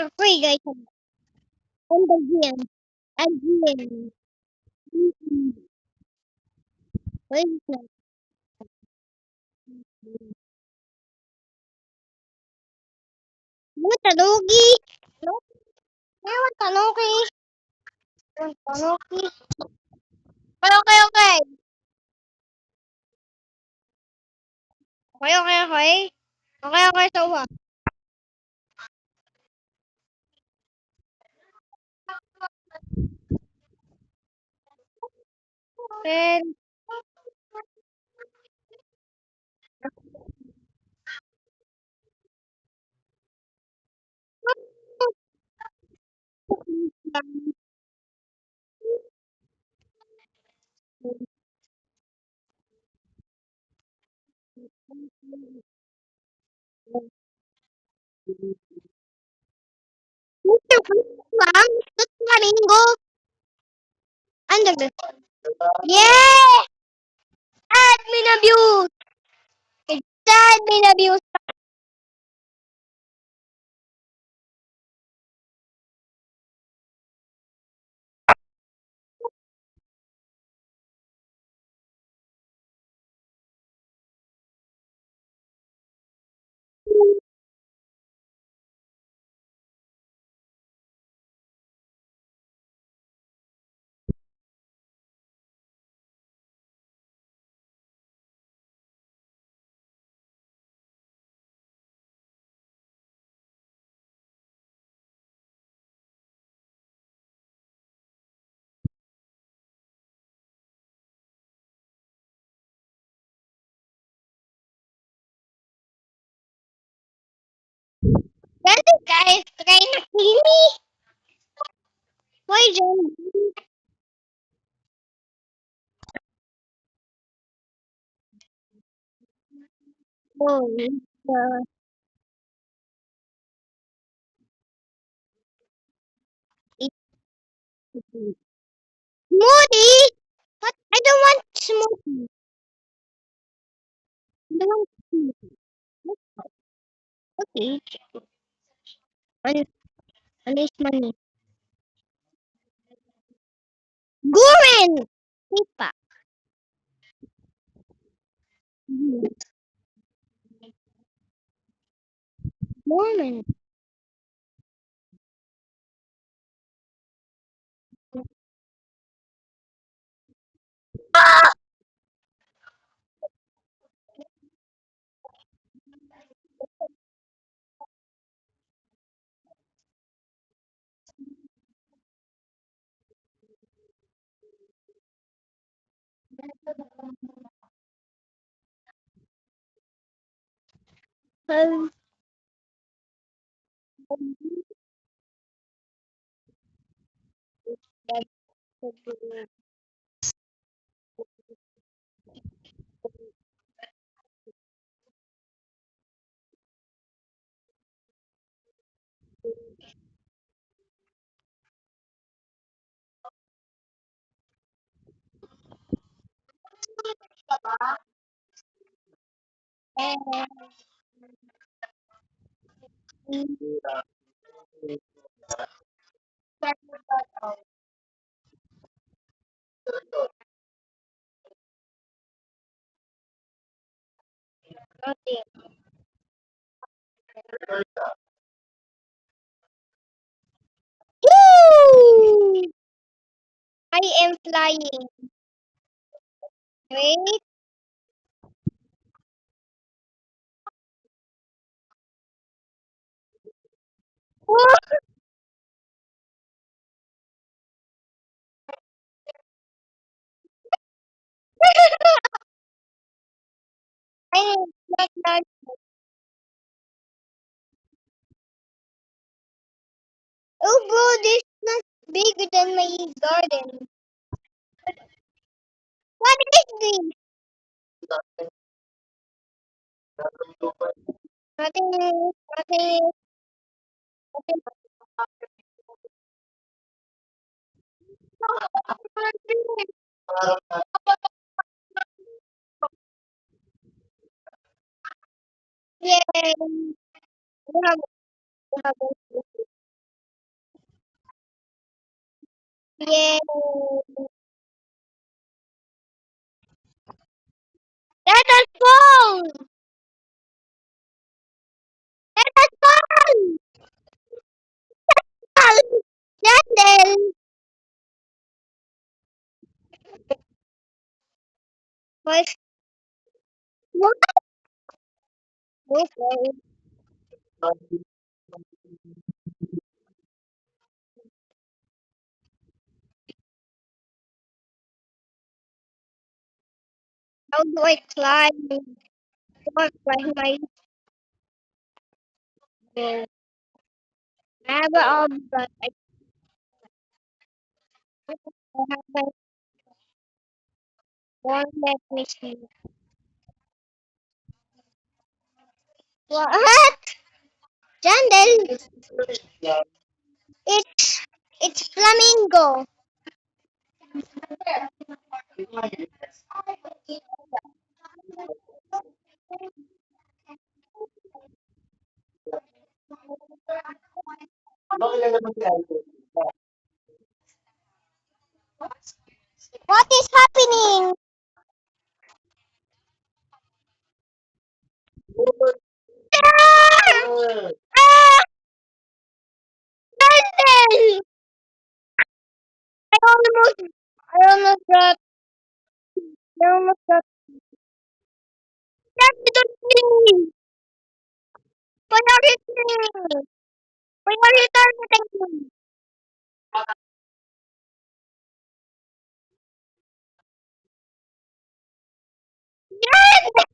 Okay, guys. And again. Again. Wait lang. Ano, tanugi? Ano? Ano, tanugi? Ano, tanugi? Okay, okay, okay. Okay, okay, okay. Okay, okay, so what? Then, Mr. Lang, that's flamingo. Under the... Yeah! Admin abuse! It's admin abuse. Well, guys, try na kill me. Why, John? Oh, it's smoothie? What? I don't want smoothie. I don't want smoothie. Okay. Ano, ano is money? Guren! Pipa. Guren. Um, Woo! I am flying. Wait. I am not. Oh, bro, this is not bigger than my garden. What is this? Nothing. Nothing. Nothing. Yay! We have, we have Yay! Let us fall! Let us fall! Fall! Jandel! What? What? Okay. How do I climb? What climb my I have but I have one. Let me see. What? Jandel? It's it's flamingo. What is happening? Ah! Ah! Jandel! I almost got. I almost got. Jandel, don't me! Why are you killing me? Why are you targeting me? Jandel!